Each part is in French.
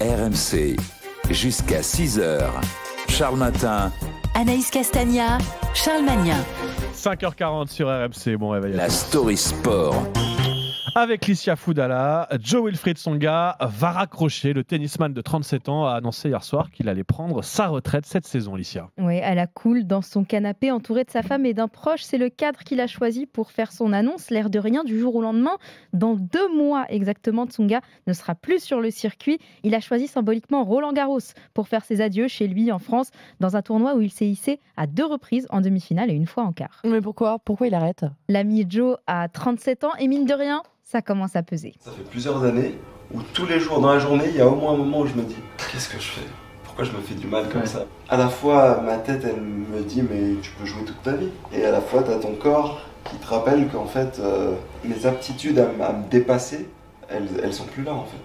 RMC, jusqu'à 6h. Charles Matin. Anaïs Castagna, Charles Magnin. 5h40 sur RMC, bon réveil. La Story Sport. Avec Licia Foudala, Jo-Wilfried Tsonga va raccrocher. Le tennisman de 37 ans a annoncé hier soir qu'il allait prendre sa retraite cette saison, Licia. Oui, à la cool, dans son canapé, entouré de sa femme et d'un proche. C'est le cadre qu'il a choisi pour faire son annonce. L'air de rien, du jour au lendemain. Dans 2 mois exactement, Tsonga ne sera plus sur le circuit. Il a choisi symboliquement Roland-Garros pour faire ses adieux chez lui en France, dans un tournoi où il s'est hissé à 2 reprises en demi-finale et 1 fois en quart. Mais pourquoi il arrête ? L'ami Joe a 37 ans et mine de rien, ça commence à peser. Ça fait plusieurs années où tous les jours dans la journée, il y a au moins un moment où je me dis qu'est-ce que je fais ? Pourquoi je me fais du mal comme ça ? À la fois, ma tête, elle me dit mais tu peux jouer toute ta vie. Et à la fois, tu as ton corps qui te rappelle qu'en fait, mes aptitudes à me dépasser, elles sont plus là en fait.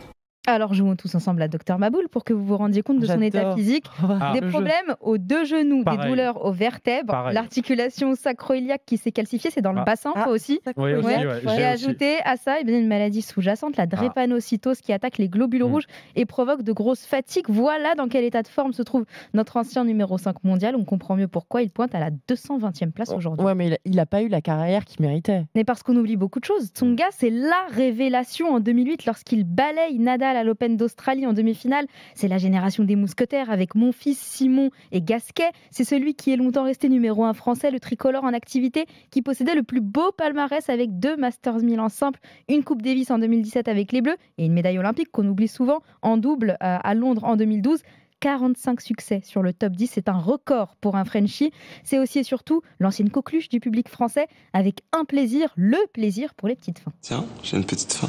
Alors jouons tous ensemble à Dr Maboul pour que vous vous rendiez compte de son état physique. Des problèmes aux 2 genoux, des douleurs aux vertèbres, l'articulation sacro-iliaque qui s'est calcifiée, c'est dans le bassin toi aussi. Oui, aussi, ouais. Et ajouté à ça une maladie sous-jacente, la drépanocytose qui attaque les globules rouges et provoque de grosses fatigues. Voilà dans quel état de forme se trouve notre ancien numéro 5 mondial. On comprend mieux pourquoi il pointe à la 220e place aujourd'hui. Ouais, mais il n'a pas eu la carrière qu'il méritait. Mais parce qu'on oublie beaucoup de choses. Tsonga, c'est la révélation en 2008 lorsqu'il balaye Nadal à l'Open d'Australie en demi-finale. C'est la génération des mousquetaires avec Monfils, Simon et Gasquet. C'est celui qui est longtemps resté numéro 1 français, le tricolore en activité, qui possédait le plus beau palmarès avec 2 Masters 1000 en simple, une Coupe Davis en 2017 avec les Bleus et une médaille olympique qu'on oublie souvent en double à Londres en 2012. 45 succès sur le top 10, c'est un record pour un Frenchie. C'est aussi et surtout l'ancienne coqueluche du public français avec un plaisir, le plaisir pour les petites fins. Tiens, j'ai une petite faim.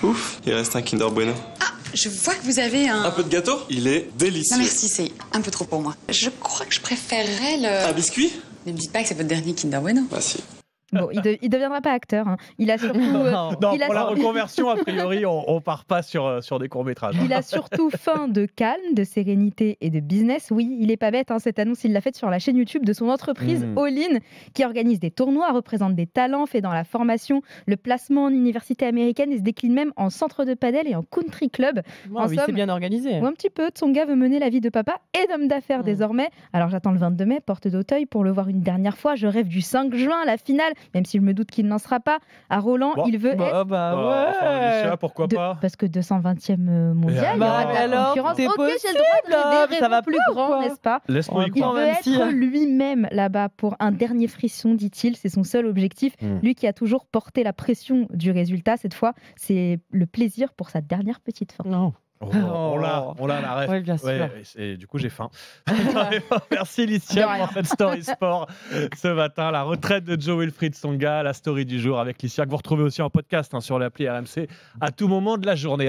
Ouf, il reste un Kinder Bueno. Ah, je vois que vous avez Un peu de gâteau ? Il est délicieux. Non merci, c'est un peu trop pour moi. Je crois que je préférerais le... Un biscuit ? Ne me dites pas que c'est votre dernier Kinder Bueno. Bah si. Bon, il deviendra pas acteur. Hein. Il a surtout. Non, pour la reconversion, a priori, on part pas sur des courts-métrages. Il a surtout faim de calme, de sérénité et de business. Oui, il est pas bête. Cette annonce, il l'a faite sur la chaîne YouTube de son entreprise All In, qui organise des tournois, représente des talents, fait dans la formation, le placement en université américaine et se décline même en centre de padel et en country club. En somme, c'est bien organisé. Ou un petit peu. Tsonga veut mener la vie de papa et d'homme d'affaires désormais. Alors j'attends le 22 mai, porte d'Auteuil, pour le voir une dernière fois. Je rêve du 5 juin, la finale. Même si je me doute qu'il n'en sera pas. À Roland, il veut être... Enfin, pourquoi pas parce que 220e mondial, il y aura de la alors, concurrence. t'es Ok, possible, j'ai le droit de rêver, ça va plus pas, grand, quoi. n'est-ce pas ? Laisse-moi y Il croire. veut être lui-même là-bas pour un dernier frisson, dit-il. C'est son seul objectif. Lui qui a toujours porté la pression du résultat, cette fois, c'est le plaisir pour sa dernière petite fin. Non. On l'a la ref. Oui, bien sûr. Et du coup, j'ai faim. Merci Licia pour cette Story Sport ce matin. La retraite de Jo-Wilfried Tsonga, la story du jour avec Licia, que vous retrouvez aussi en podcast sur l'appli RMC à tout moment de la journée.